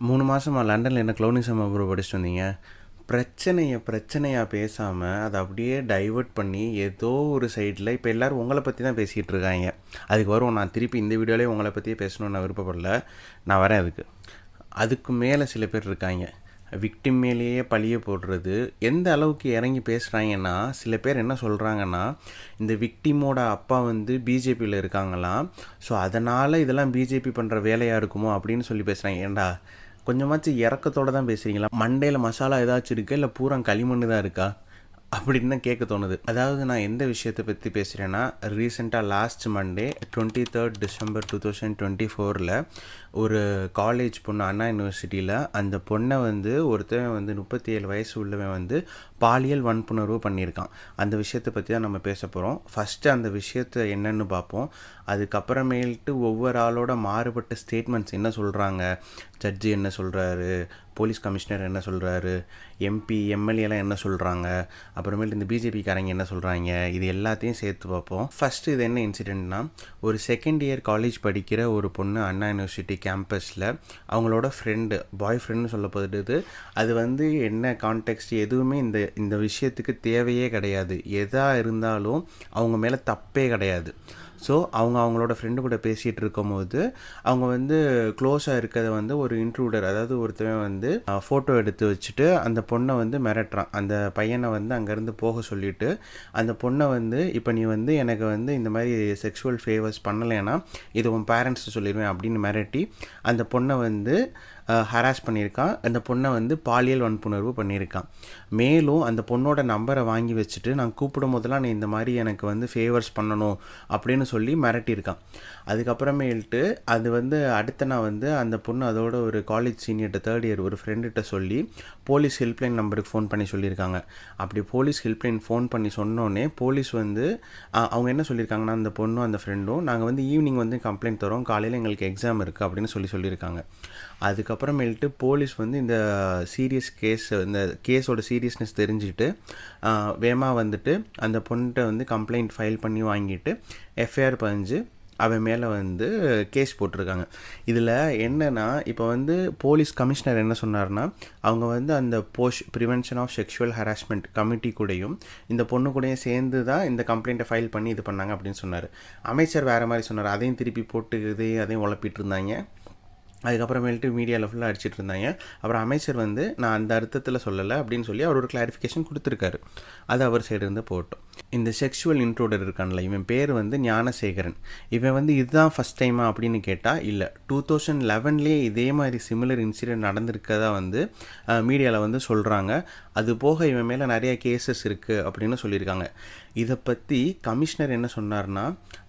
3 மாசமா லண்டன்ல என்ன க்ளோனிசம் ப்ரோ படிச்சுட்டு வந்தீங்க? பிரச்சனையா பேசாம, அத அப்படியே டைவர்ட் பண்ணி, ஏதோ ஒரு சைடுல இப்ப எல்லாரும் உங்கள பத்தி தான் பேசிட்டு இருக்காய்ங்க. அதுக்கு வருவோம். நான் திருப்பி இந்த வீடியோலயே உங்கள பத்தியே பேசணும்னு நான் விருப்பப்படல. நான் வரேன் அதுக்கு. அதுக்கு மேல சில பேர் இருக்காய்ங்க. விக்டிம் மேலேயே பழிய போடுறது. எந்த அளவுக்கு இறங்கி பேசுகிறாங்கன்னா, சில பேர் என்ன சொல்கிறாங்கன்னா, இந்த விக்டிமோட அப்பா வந்து பிஜேபியில் இருக்காங்களாம். ஸோ அதனால் இதெல்லாம் பிஜேபி பண்ணுற வேலையாக இருக்குமோ அப்படின்னு சொல்லி பேசுகிறாங்க. ஏன்டா கொஞ்சமாச்சும் இறக்கத்தோடு தான் பேசுகிறீங்களா? மண்டையில் மசாலா ஏதாச்சும் இருக்கா, இல்லை பூரா களிமண் தான் இருக்கா அப்படின்னு தான் கேட்க தோணுது. அதாவது நான் எந்த விஷயத்தை பற்றி பேசுகிறேன்னா, ரீசெண்டாக லாஸ்ட் மண்டே 23 டிசம்பர் 2024 ஒரு காலேஜ் பொண்ணு அண்ணா யூனிவர்சிட்டியில் அந்த பொண்ணை வந்து ஒருத்தன் வந்து 37 வயசு உள்ளவன் வந்து பாலியல் வன்புணர்வு பண்ணியிருக்கான். அந்த விஷயத்தை பற்றி தான் நம்ம பேச போகிறோம். ஃபஸ்ட்டு அந்த விஷயத்தை என்னென்னு பார்ப்போம். அதுக்கப்புறமேல்ட்டு ஒவ்வொரு ஆளோட மாறுபட்ட ஸ்டேட்மெண்ட்ஸ் என்ன சொல்கிறாங்க, ஜட்ஜு என்ன சொல்கிறாரு, போலீஸ் கமிஷனர் என்ன சொல்கிறாரு, எம்பி எம்எல்ஏலாம் என்ன சொல்கிறாங்க, அப்புறமேட்டு இந்த பிஜேபிக்காரங்க என்ன சொல்கிறாங்க, இது எல்லாத்தையும் சேர்த்து பார்ப்போம். ஃபஸ்ட்டு இது என்ன இன்சிடெண்ட்னா, ஒரு செகண்ட் இயர் காலேஜ் படிக்கிற ஒரு பொண்ணு அண்ணா யூனிவர்சிட்டி கேம்பஸில் அவங்களோட ஃப்ரெண்டு, பாய் ஃப்ரெண்டுன்னு சொல்லப்படுது. அது வந்து என்ன கான்டெக்ஸ்ட் எதுவுமே இந்த விஷயத்துக்கு தேவையே கிடையாது. எதாக இருந்தாலும் அவங்க மேலே தப்பே கிடையாது. ஸோ அவங்களோட ஃப்ரெண்டு கூட பேசிகிட்டு இருக்கும்போது அவங்க வந்து க்ளோஸாக இருக்கிறத வந்து ஒரு இன்ட்ரூடர், அதாவது ஒருத்தவன் வந்து ஃபோட்டோ எடுத்து வச்சுட்டு அந்த பொண்ணை வந்து மிரட்டுறான். அந்த பையனை வந்து அங்கேருந்து போக சொல்லிவிட்டு அந்த பொண்ணை வந்து, இப்போ நீ வந்து எனக்கு வந்து இந்த மாதிரி செக்ஷுவல் ஃபேவர்ஸ் பண்ணலைன்னா இது உன் பேரண்ட்ஸை சொல்லிடுவேன் அப்படின்னு மிரட்டி அந்த பொண்ணை வந்து ஹராஸ் பண்ணியிருக்கான். அந்த பொண்ணை வந்து பாலியல் வன்புணர்வு பண்ணியிருக்கான். மேலும் அந்த பொண்ணோட நம்பரை வாங்கி வச்சுட்டு நான் கூப்பிடும் போதெல்லாம் நீ இந்த மாதிரி எனக்கு வந்து ஃபேவர்ஸ் பண்ணணும் அப்படின்னு சொல்லி மிரட்டியிருக்கான். அதுக்கப்புறமேல்ட்டு அது வந்து அடுத்த நான் வந்து அந்த பொண்ணு அதோட ஒரு காலேஜ் சீனியர்கிட்ட, தேர்ட் இயர் ஒரு ஃப்ரெண்டுகிட்ட சொல்லி போலீஸ் ஹெல்ப்லைன் நம்பருக்கு ஃபோன் பண்ணி சொல்லியிருக்காங்க. அப்படி போலீஸ் ஹெல்ப்லைன் ஃபோன் பண்ணி சொன்னோடனே போலீஸ் வந்து அவங்க என்ன சொல்லியிருக்காங்கன்னா, அந்த பொண்ணும் அந்த ஃப்ரெண்டும் நாங்கள் வந்து ஈவினிங் வந்து கம்ப்ளைண்ட் தரோம், காலையில் எங்களுக்கு எக்ஸாம் இருக்குது அப்படின்னு சொல்லியிருக்காங்க. அதுக்கப்புறமேல்ட்டு போலீஸ் வந்து இந்த சீரியஸ் கேஸ், இந்த கேஸோட சீரியஸ்னஸ் தெரிஞ்சுக்கிட்டு வேகமாக வந்துட்டு அந்த பொண்ணுகிட்ட வந்து கம்ப்ளைண்ட் ஃபைல் பண்ணி வாங்கிட்டு எஃப்ஐஆர் பதிஞ்சு அவன் மேலே வந்து கேஸ் போட்டிருக்காங்க. இதில் என்னென்னா, இப்போ வந்து போலீஸ் கமிஷனர் என்ன சொன்னார்னா, அவங்க வந்து அந்த prevention of sexual harassment committee கூடயும் இந்த பொண்ணு கூடயும் சேர்ந்து தான் இந்த கம்ப்ளைண்ட்டை ஃபைல் பண்ணி இது பண்ணாங்க அப்படின்னு சொன்னார். அமைச்சர் வேறு மாதிரி சொன்னார். அதையும் திருப்பி போட்டு அதையும் உழப்பிட்டு இருந்தாங்க. அதுக்கப்புறமேல்ட்டு மீடியாவில் ஃபுல்லாக அடிச்சிட்டு இருந்தாங்க. அப்புறம் அமைச்சர் வந்து நான் அந்த அர்த்தத்தில் சொல்லலை அப்படின்னு சொல்லி அவர் ஒரு கிளாரிஃபிகேஷன் கொடுத்துருக்காரு. அது அவர் சைடு இருந்து போட்டோம். இந்த செக்ஷுவல் இன்ட்ரூடர் இருக்கான்ல, இவன் பேர் வந்து ஞானசேகரன். இவன் வந்து இதுதான் ஃபஸ்ட் டைமா அப்படின்னு கேட்டால் இல்லை, 2011 இதே மாதிரி சிமிலர் இன்சிடென்ட் நடந்திருக்கதா வந்து மீடியாவில் வந்து சொல்கிறாங்க. அது போக இவன் மேலே நிறைய கேசஸ் இருக்குது அப்படின்னு சொல்லியிருக்காங்க. இதை பற்றி கமிஷனர் என்ன சொன்னார்னா,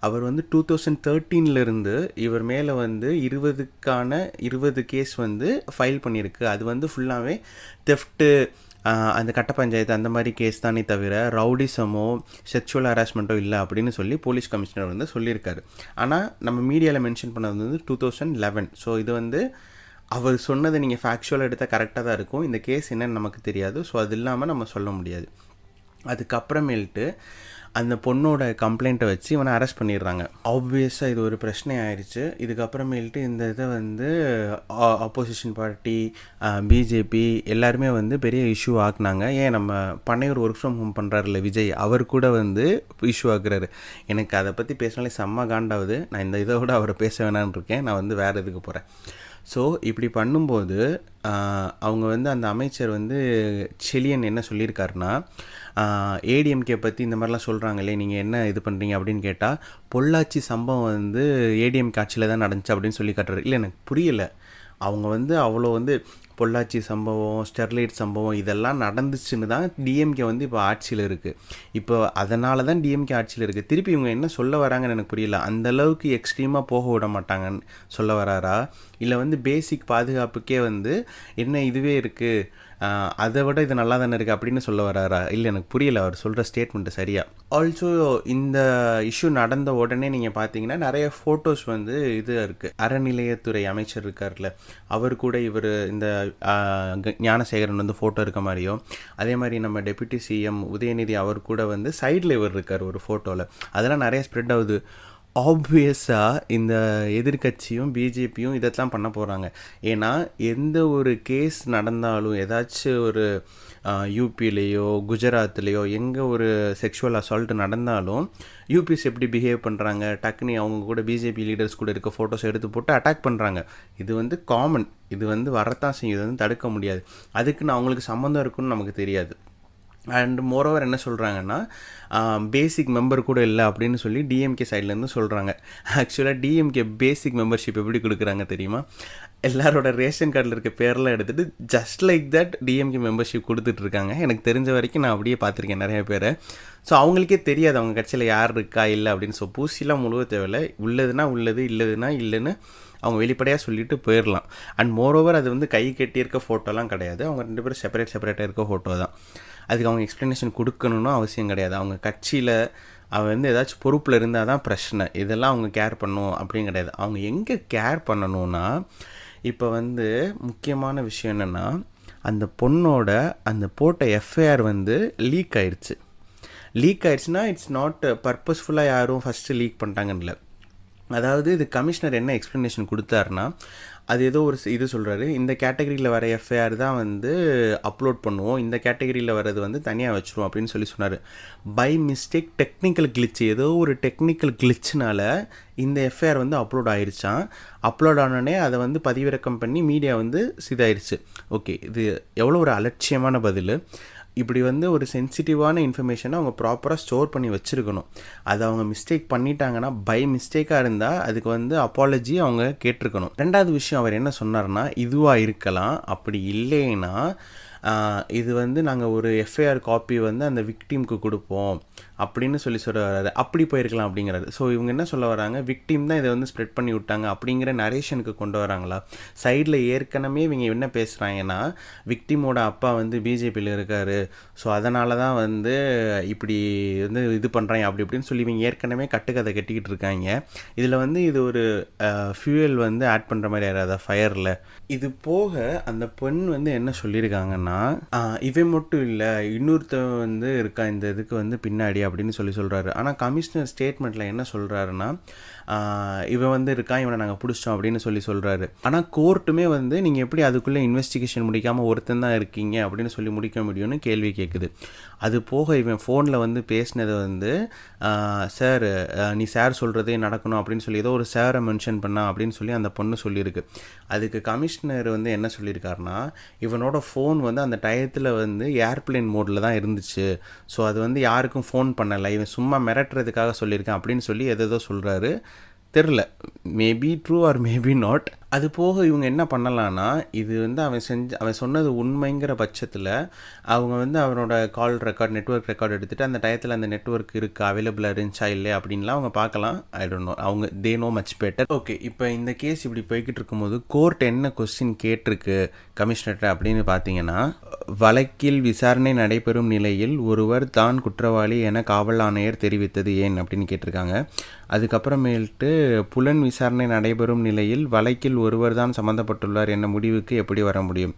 அவர் வந்து 2013 இவர் மேலே வந்து 20 கேஸ் வந்து ஃபைல் பண்ணியிருக்கு. அது வந்து ஃபுல்லாகவே தெஃப்ட்டு, அந்த கட்ட பஞ்சாயத்து அந்த மாதிரி கேஸ் தானே தவிர ரவுடிசமோ செக்ஷுவல் ஹராஸ்மெண்ட்டோ இல்லை அப்படின்னு சொல்லி போலீஸ் கமிஷனர் வந்து சொல்லியிருக்காரு. ஆனால் நம்ம மீடியாவில் மென்ஷன் பண்ணது வந்து 2011. ஸோ இது வந்து அவர் சொன்னதை நீங்கள் ஃபேக்சுவலாக எடுத்தால் கரெக்டாக தான் இருக்கும். இந்த கேஸ் என்னன்னு நமக்கு தெரியாது. ஸோ அது இல்லாமல் நம்ம சொல்ல முடியாது. அதுக்கப்புறமேல்ட்டு அந்த பொண்ணோட கம்ப்ளைண்ட்டை வச்சு இவனை அரெஸ்ட் பண்ணிடுறாங்க. ஆப்வியஸாக இது ஒரு பிரச்சனை ஆயிடுச்சு. இதுக்கப்புறமேல்ட்டு இந்த இதை வந்து ஆப்போசிஷன் பார்ட்டி, பிஜேபி எல்லாருமே வந்து பெரிய இஷ்யூ ஆக்குனாங்க. ஏன் நம்ம பண்ணையூர் ஒர்க் ஃப்ரம் ஹோம் பண்ணுறாருல விஜய், அவர் கூட வந்து இஷ்யூ ஆக்குறாரு. எனக்கு அதை பற்றி பேசினாலே செம்ம காண்டாவது. நான் இந்த இதை விட அவரை பேச வேணான்னு இருக்கேன். நான் வந்து வேறு இதுக்கு போகிறேன். ஸோ இப்படி பண்ணும்போது அவங்க வந்து அந்த அமைச்சர் வந்து செலியன் என்ன சொல்லியிருக்காருன்னா, ஏடிஎம்கே பற்றி இந்த மாதிரிலாம் சொல்கிறாங்களே, நீங்கள் என்ன இது பண்ணுறீங்க அப்படின்னு கேட்டால், பொள்ளாச்சி சம்பவம் வந்து ஏடிஎம்கே ஆட்சியில் தான் நடந்துச்சு அப்படின்னு சொல்லி காட்டுறாரு. இல்லை, எனக்கு புரியலை. அவங்க வந்து அவ்வளோ வந்து பொள்ளாச்சி சம்பவம், ஸ்டெர்லைட் சம்பவம் இதெல்லாம் நடந்துச்சுன்னு தான் டிஎம்கே வந்து இப்போ ஆட்சியில் இருக்குது. இப்போ அதனால தான் டிஎம்கே ஆட்சியில் இருக்குது. திருப்பி இவங்க என்ன சொல்ல வராங்கன்னு எனக்கு புரியல. அந்தளவுக்கு எக்ஸ்ட்ரீமாக போக விட மாட்டாங்கன்னு சொல்ல வராரா, இல்லை வந்து பேசிக் பாதுகாப்புக்கே வந்து என்ன இதுவே இருக்குது, அதை விட இது நல்லா தானே இருக்குது அப்படின்னு சொல்ல வராரா, இல்லை எனக்கு புரியல அவர் சொல்கிற ஸ்டேட்மெண்ட்டு சரியாக. ஆல்சோ இந்த இஷ்யூ நடந்த உடனே நீங்கள் பார்த்தீங்கன்னா நிறைய ஃபோட்டோஸ் வந்து இது இருக்குது. அறநிலையத்துறை அமைச்சர் இருக்கார்ல, அவர் கூட இவர் இந்த ஞானசேகரன் வந்து ஃபோட்டோ இருக்க மாதிரியும், அதே மாதிரி நம்ம டெப்யூட்டி சிஎம் உதயநிதி அவர் கூட வந்து சைடில் இவர் இருக்கார் ஒரு ஃபோட்டோவில். அதெல்லாம் நிறைய ஸ்ப்ரெட் ஆகுது. ஆப்வியஸாக இந்த எதிர்க்கட்சியும் பிஜேபியும் இதைத்தான் பண்ண போகிறாங்க. ஏன்னா எந்த ஒரு கேஸ் நடந்தாலும் ஏதாச்சும் ஒரு யூபிலேயோ குஜராத்லேயோ எங்கே ஒரு செக்ஷுவல் அசால்ட் நடந்தாலும் யூபிஸ் எப்படி பிஹேவ் பண்ணுறாங்க, டக்குனி அவங்க கூட பிஜேபி லீடர்ஸ் கூட இருக்க ஃபோட்டோஸ் எடுத்து போட்டு அட்டாக் பண்ணுறாங்க. இது வந்து காமன், இது வந்து வரத்தான் செய்யும், இது வந்து தடுக்க முடியாது. அதுக்குன்னு அவங்களுக்கு சம்மந்தம் இருக்குன்னு நமக்கு தெரியாது. அண்ட் மோரோவர் என்ன சொல்கிறாங்கன்னா, பேசிக் மெம்பர் கூட இல்லை அப்படின்னு சொல்லி டிஎம்கே சைட்லேருந்து சொல்கிறாங்க. ஆக்சுவலாக டிஎம்கே பேசிக் மெம்பர்ஷிப் எப்படி கொடுக்குறாங்க தெரியுமா? எல்லாரோட ரேஷன் கார்டில் இருக்க பேரெல்லாம் எடுத்துகிட்டு just like that DMK membership கொடுத்துட்ருக்காங்க. எனக்கு தெரிஞ்ச வரைக்கும் நான் அப்படியே பார்த்துருக்கேன் நிறைய பேரை. ஸோ அவங்களுக்கே தெரியாது அவங்க கட்சியில் யார் இருக்கா இல்லை அப்படின்னு. ஸோ பூசிலாம் முழுவ தேவையில்லை, உள்ளதுன்னா உள்ளது, இல்லதுன்னா இல்லைன்னு அவங்க வெளிப்படையாக சொல்லிட்டு போயிடலாம். அண்ட் மோரோவர் அது வந்து கை கட்டியிருக்க ஃபோட்டோலாம் கிடையாது, அவங்க 2 பேரும் செப்பரேட்டாக இருக்க ஃபோட்டோ தான். அதுக்கு அவங்க எக்ஸ்ப்ளனேஷன் கொடுக்கணுன்னு அவசியம் கிடையாது. அவங்க கட்சியில் அவன் வந்து ஏதாச்சும் பொறுப்பில் இருந்தால் தான் பிரச்சனை, இதெல்லாம் அவங்க கேர் பண்ணணும் அப்படின்னு கிடையாது. அவங்க எங்கே கேர் பண்ணணும்னா, இப்போ வந்து முக்கியமான விஷயம் என்னென்னா, அந்த பொண்ணோட அந்த போட்ட எஃப்ஐஆர் வந்து லீக் ஆயிடுச்சுன்னா இட்ஸ் நாட் பர்பஸ்ஃபுல்லாக யாரும் ஃபஸ்ட்டு லீக் பண்ணிட்டாங்கன்னு இல்லை. அதாவது இது கமிஷனர் என்ன எக்ஸ்ப்ளனேஷன் கொடுத்தாருன்னா, அது ஏதோ ஒரு இது சொல்கிறாரு, இந்த கேட்டகரியில் வர எஃப்ஐஆர் தான் வந்து அப்லோட் பண்ணுவோம், இந்த கேட்டகரியில் வர்றது வந்து தனியாக வச்சுருவோம் அப்படின்னு சொன்னார். பை மிஸ்டேக் டெக்னிக்கல் கிளிச்சு, ஏதோ ஒரு டெக்னிக்கல் கிளிச்சுனால இந்த எஃப்ஐஆர் வந்து அப்லோட் ஆயிடுச்சான். அப்லோட் ஆனோடனே அதை வந்து பதிவிறக்கம் பண்ணி மீடியா வந்து சிதாயிருச்சு. ஓகே, இது எவ்வளோ ஒரு அலட்சியமான பதில். இப்படி வந்து ஒரு சென்சிட்டிவான இன்ஃபர்மேஷனை அவங்க ப்ராப்பராக ஸ்டோர் பண்ணி வச்சுருக்கணும். அதை அவங்க மிஸ்டேக் பண்ணிட்டாங்கன்னா, பை மிஸ்டேக்காக இருந்தால் அதுக்கு வந்து அப்பாலஜி அவங்க கேட்டிருக்கணும். 2வது விஷயம் அவர் என்ன சொன்னார்னா, இதுவாக இருக்கலாம், அப்படி இல்லைன்னா இது வந்து நாங்கள் ஒரு எஃப்ஐஆர் காப்பி வந்து அந்த விக்டீமுக்கு கொடுப்போம் அப்படின்னு சொல்கிறாரு. அப்படி போயிருக்கலாம் அப்படிங்கிறாரு. ஸோ இவங்க என்ன சொல்ல வராங்க, விக்டீம் தான் இதை வந்து ஸ்ப்ரெட் பண்ணி விட்டாங்க அப்படிங்கிற நரேஷனுக்கு கொண்டு வராங்களா? சைடில் ஏற்கனவே இவங்க என்ன பேசுகிறாங்கன்னா, விக்டீமோட அப்பா வந்து பிஜேபியில் இருக்கார், ஸோ அதனால தான் வந்து இப்படி வந்து இது பண்ணுறாங்க அப்படி இப்படின்னு சொல்லி இவங்க ஏற்கனவே கட்டுக்கதை கட்டிக்கிட்டு இருக்காங்க. இதில் வந்து இது ஒரு ஃபியூயல் வந்து ஆட் பண்ணுற மாதிரி யாராவது ஃபயரில். இது போக அந்த பெண் வந்து என்ன சொல்லியிருக்காங்கன்னா, இவன் மட்டும் இல்லை இன்னொருத்தவன் வந்து இருக்கா இந்த இதுக்கு வந்து பின்னாடி அப்படின்னு சொல்கிறாரு. ஆனால் கமிஷனர் ஸ்டேட்மெண்ட்டில் என்ன சொல்கிறாருன்னா, இவன் வந்து இருக்கான், இவனை நாங்கள் பிடிச்சோம் அப்படின்னு சொல்கிறாரு. ஆனால் கோர்ட்டுமே வந்து நீங்கள் எப்படி அதுக்குள்ளே இன்வெஸ்டிகேஷன் முடிக்காமல் ஒருத்தன் தான் இருக்கீங்க அப்படின்னு சொல்லி முடிக்க முடியும்னு கேள்வி கேட்குது. அது போக இவன் ஃபோனில் வந்து பேசினதை வந்து சார் நீ சார் சொல்கிறதே நடக்கணும் அப்படின்னு சொல்லி ஏதோ ஒரு சாரை மென்ஷன் பண்ணா அப்படின்னு சொல்லி அந்த பொண்ணு சொல்லியிருக்கு. அதுக்கு கமிஷனர் வந்து என்ன சொல்லியிருக்காருன்னா, இவனோட ஃபோன் வந்து அந்த டயத்தில் வந்து ஏர்பிளேன் மோடில் தான் இருந்துச்சு, ஸோ அது வந்து யாருக்கும் ஃபோன் பண்ணலை, இவன் சும்மா மிரட்டுறதுக்காக சொல்லியிருக்கேன் அப்படின்னு சொல்லி எதோ சொல்கிறாரு. தெரில, maybe true or maybe not. அது போக இவங்க என்ன பண்ணலான்னா, இது வந்து அவன் சொன்னது உண்மைங்கிற பட்சத்தில் அவங்க வந்து அவனோட கால் ரெக்கார்ட், நெட்வொர்க் ரெக்கார்ட் எடுத்துகிட்டு அந்த டயத்தில் அந்த நெட்வொர்க் இருக்குது, அவைலபிளாக இருந்துச்சா இல்லையா அப்படின்லாம் அவங்க பார்க்கலாம். ஐ டோன்ட் நோ, அவங்க they know much better. Okay, இப்போ இந்த கேஸ் இப்படி போய்கிட்டு இருக்கும்போது கோர்ட் என்ன கொஸ்டின் கேட்டிருக்கு கமிஷனர்கிட்ட அப்படின்னு பார்த்தீங்கன்னா, வழக்கில் விசாரணை நடைபெறும் நிலையில் ஒருவர் தான் குற்றவாளி என காவல் ஆணையர் தெரிவித்தது ஏன் அப்படின்னு கேட்டிருக்காங்க. அதுக்கப்புறமேல்ட்டு புலன் விசாரணை நடைபெறும் நிலையில் வழக்கில் ஒருவர் தான் சம்மந்தப்பட்டுள்ளார் என்ன முடிவுக்கு எப்படி வர முடியும்?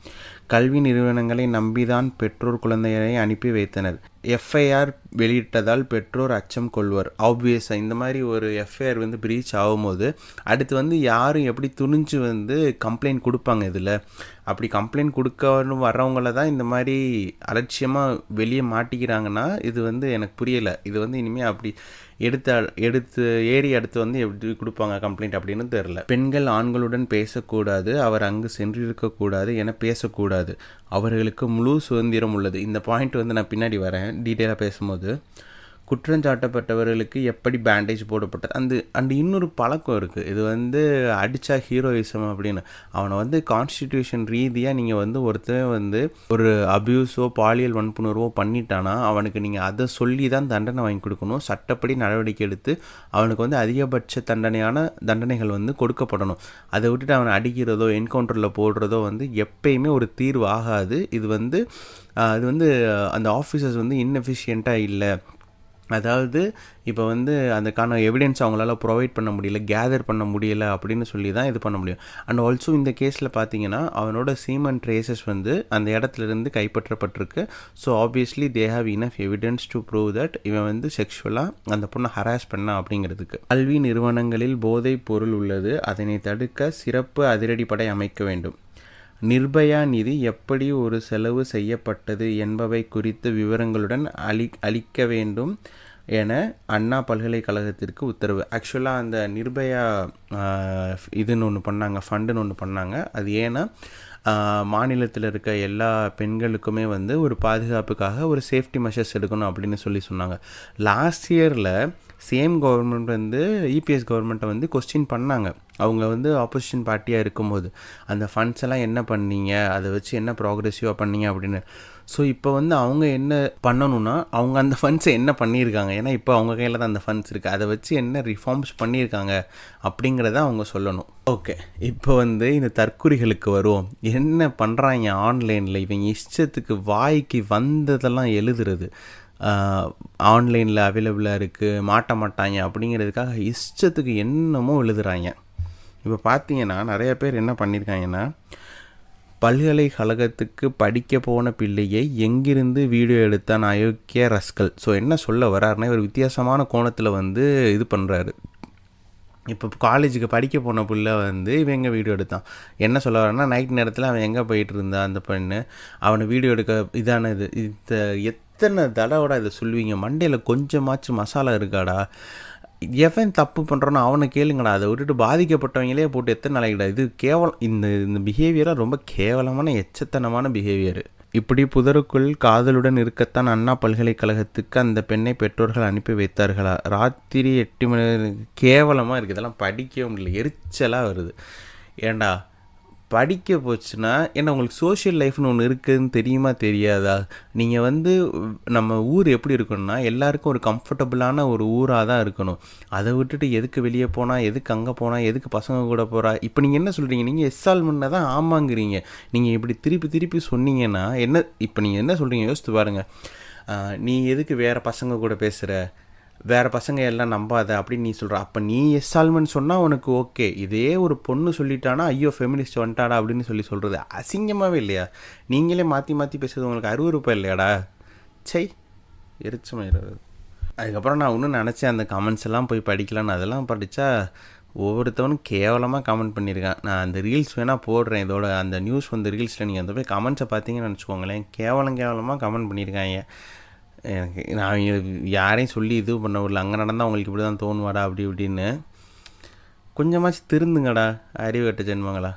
கல்வி நிறுவனங்களை நம்பிதான் பெற்றோர் குழந்தைகளை அனுப்பி வைத்தனர். எஃப்ஐஆர் வெளியிட்டதால் பெற்றோர் அச்சம் கொள்வர். ஆப்வியஸாக இந்த மாதிரி ஒரு எஃப்ஐஆர் வந்து பிரீச் ஆகும்போது அடுத்து வந்து யாரும் எப்படி துணிஞ்சு வந்து கம்ப்ளைண்ட் கொடுப்பாங்க? இதில் அப்படி கம்ப்ளைண்ட் கொடுக்கணும் வர்றவங்கள தான் இந்த மாதிரி அலட்சியமாக வெளியே மாட்டிக்கிறாங்கன்னா இது வந்து எனக்கு புரியலை. இது வந்து இனிமேல் அப்படி எடுத்து வந்து எப்படி கொடுப்பாங்க கம்ப்ளைண்ட் அப்படின்னு தெரில. பெண்கள் ஆண்களுடன் பேசக்கூடாது, அவர் அங்கு சென்றிருக்கக்கூடாது என பேசக்கூடாது, அவர்களுக்கு முழு சுதந்திரம் உள்ளது. இந்த பாயிண்ட் வந்து நான் பின்னாடி வரேன் டீட்டெயிலாக பேசும்போது. குற்றஞ்சாட்டப்பட்டவர்களுக்கு எப்படி பேண்டேஜ் போடப்பட்டது அண்ட் இன்னொரு பழக்கம் இருக்குது, இது வந்து அடித்தா ஹீரோயிசம் அப்படின்னு. அவனை வந்து கான்ஸ்டிடியூஷன் ரீதியாக நீங்கள் வந்து ஒருத்தர் வந்து ஒரு அபியூஸோ பாலியல் வன்புணர்வோ பண்ணிட்டானா அவனுக்கு நீங்கள் அதை சொல்லி தான் தண்டனை வாங்கி கொடுக்கணும். சட்டப்படி நடவடிக்கை எடுத்து அவனுக்கு வந்து அதிகபட்ச தண்டனைகள் வந்து கொடுக்கப்படணும். அதை விட்டுட்டு அவனை அடிக்கிறதோ என்கவுண்டரில் போடுறதோ வந்து எப்பயுமே ஒரு தீர்வு ஆகாது. இது வந்து அந்த ஆஃபீஸர்ஸ் வந்து இன்எஃபிஷியண்ட்டாக இல்லை, அதாவது இப்போ வந்து அதுக்கான எவிடன்ஸ் அவங்களால ப்ரொவைட் பண்ண முடியல, கேதர் பண்ண முடியல அப்படின்னு சொல்லி தான் இது பண்ண முடியும். அண்ட் ஆல்சோ இந்த கேஸில் பார்த்தீங்கன்னா அவனோட சீமன் ட்ரேசஸ் வந்து அந்த இடத்துலேருந்து கைப்பற்றப்பட்டிருக்கு. So obviously they have enough evidence to prove that இவன் வந்து செக்ஷுவலாக அந்த பொண்ணை ஹராஸ் பண்ணான் அப்படிங்கிறதுக்கு. கல்வி நிறுவனங்களில் போதைப் பொருள் உள்ளது, அதனை தடுக்க சிறப்பு அதிரடிப்படை அமைக்க வேண்டும். நிர்பயா நிதி எப்படி ஒரு செலவு செய்யப்பட்டது என்பவை குறித்த விவரங்களுடன் அளிக்க வேண்டும் என அண்ணா பல்கலைக்கழகத்திற்கு உத்தரவு. ஆக்சுவலாக அந்த நிர்பயா இதுன்னு ஒன்று பண்ணாங்க, ஃபண்டுன்னு ஒன்று பண்ணாங்க. அது ஏன்னா மாநிலத்தில் இருக்க எல்லா பெண்களுக்குமே வந்து ஒரு பாதுகாப்புக்காக ஒரு சேஃப்டி மெஷர்ஸ் எடுக்கணும் அப்படின்னு சொன்னாங்க. லாஸ்ட் இயரில் சேம் கவர்மெண்ட் வந்து இபிஎஸ் கவர்மெண்ட்டை வந்து கொஸ்டின் பண்ணாங்க. அவங்க வந்து ஆப்போசிஷன் பார்ட்டியாக இருக்கும்போது அந்த ஃபண்ட்ஸ் எல்லாம் என்ன பண்ணீங்க, அதை வச்சு என்ன ப்ராக்ரெசிவாக பண்ணீங்க அப்படின்னு. ஸோ இப்போ வந்து அவங்க என்ன பண்ணணும்னா அவங்க அந்த ஃபண்ட்ஸை என்ன பண்ணியிருக்காங்க, ஏன்னா இப்போ அவங்க கையில் தான் அந்த ஃபண்ட்ஸ் இருக்குது, அதை வச்சு என்ன ரிஃபார்ம்ஸ் பண்ணியிருக்காங்க அப்படிங்கிறத அவங்க சொல்லணும். ஓகே, இப்போ வந்து இந்த தற்குறிகளுக்கு வருவோம். என்ன பண்ணுறாங்க ஆன்லைனில், இவங்க இஷ்டத்துக்கு வாய்க்கு வந்ததெல்லாம் எழுதுறது, ஆன்லைனில் அவைலபிளாக இருக்குது, மாட்ட மாட்டாங்க அப்படிங்கிறதுக்காக இஷ்டத்துக்கு என்னமோ எழுதுகிறாங்க. இப்போ பார்த்தீங்கன்னா நிறைய பேர் என்ன பண்ணியிருக்காங்கன்னா, பல்கலைக்கழகத்துக்கு படிக்க போன பிள்ளையை எங்கிருந்து வீடியோ எடுத்தான் அயோக்கிய ரஸ்கல். ஸோ என்ன சொல்ல வர்றாருன்னா, ஒரு வித்தியாசமான கோணத்தில் வந்து இது பண்ணுறாரு. இப்போ காலேஜுக்கு படிக்க போன பிள்ளை வந்து இவன் எங்கே வீடியோ எடுத்தான், என்ன சொல்ல வரான்னா, நைட் நேரத்தில் அவன் எங்கே போயிட்டு இருந்தான் அந்த பெண்ணு, அவனை வீடியோ எடுக்க இதானது. எத்தனை தடவோட இதை சொல்லுவீங்க, மண்டையில் கொஞ்சமாச்சும் மசாலா இருக்காடா? எவன் தப்பு பண்ணுறானோ அவனை கேளுங்கடா, அதை விட்டுட்டு பாதிக்கப்பட்டவங்களே போட்டு எத்தனை நாளைக்குடா. இது கேவலம், இந்த பிஹேவியராக ரொம்ப கேவலமான எச்சத்தனமான பிஹேவியரு. இப்படி புதருக்குள் காதலுடன் இருக்கத்தான் அண்ணா பல்கலைக்கழகத்துக்கு அந்த பெண்ணை பெற்றோர்கள் அனுப்பி வைத்தார்களா? ராத்திரி 8 மணி. கேவலமாக இருக்குது, இதெல்லாம் படிக்கவும் முடியல, எரிச்சலாக வருது. ஏண்டா படிக்க போச்சுன்னா என்ன, உங்களுக்கு சோஷியல் லைஃப்னு ஒன்று இருக்குதுன்னு தெரியுமா தெரியாதா? நீங்கள் வந்து நம்ம ஊர் எப்படி இருக்கணும்னா எல்லாருக்கும் ஒரு கம்ஃபர்டபுளான ஒரு ஊராக தான் இருக்கணும். அதை விட்டுட்டு எதுக்கு வெளியே போனால், எதுக்கு அங்கே போனால், எதுக்கு பசங்க கூட போகிறா, இப்போ நீங்கள் என்ன சொல்கிறீங்க, நீங்கள் எஸ்ஆல்மெண்ட்டை தான் ஆமாங்கிறீங்க. நீங்கள் இப்படி திருப்பி திருப்பி சொன்னீங்கன்னா என்ன, இப்போ நீங்கள் என்ன சொல்கிறீங்க யோசித்து பாருங்கள். நீ எதுக்கு வேறு பசங்க கூட பேசுகிற, வேறு பசங்க எல்லாம் நம்பாத அப்படின்னு நீ சொல்கிற. அப்போ நீ எஸ்ஆல்மெண்ட் சொன்னால் உனக்கு ஓகே, இதே ஒரு பொண்ணு சொல்லிட்டானா ஐயோ ஃபெமினிஸ்ட் வந்துட்டாடா அப்படின்னு சொல்கிறது அசிங்கமாகவே இல்லையா? நீங்களே மாற்றி மாற்றி பேசுறது உங்களுக்கு அருவருப்பா இல்லையாடா? சை, எரிச்சமாயிடுறது. அதுக்கப்புறம் நான் இன்னும் நினச்சேன் அந்த கமெண்ட்ஸ் எல்லாம் போய் படிக்கலான்னு. அதெல்லாம் படித்தா ஒவ்வொருத்தவனும் கேவலமாக கமெண்ட் பண்ணியிருக்கேன். நான் அந்த ரீல்ஸ் வேணால் போடுறேன், இதோட அந்த நியூஸ் வந்து ரீல்ஸில் நீங்கள் அந்த போய் கமெண்ட்ஸை பார்த்தீங்கன்னு நினச்சிக்கோங்களேன், கேவலமாக கமெண்ட் பண்ணியிருக்காங்க. எனக்கு நான் யாரையும் சொல்லி இது பண்ண விடல, அங்கே நடந்தால் அவங்களுக்கு இப்படி தான் தோணுவாடா அப்படி இப்படின்னு. கொஞ்சமாச்சு திருந்துங்கடா அறிவு கட்ட ஜென்மங்களா.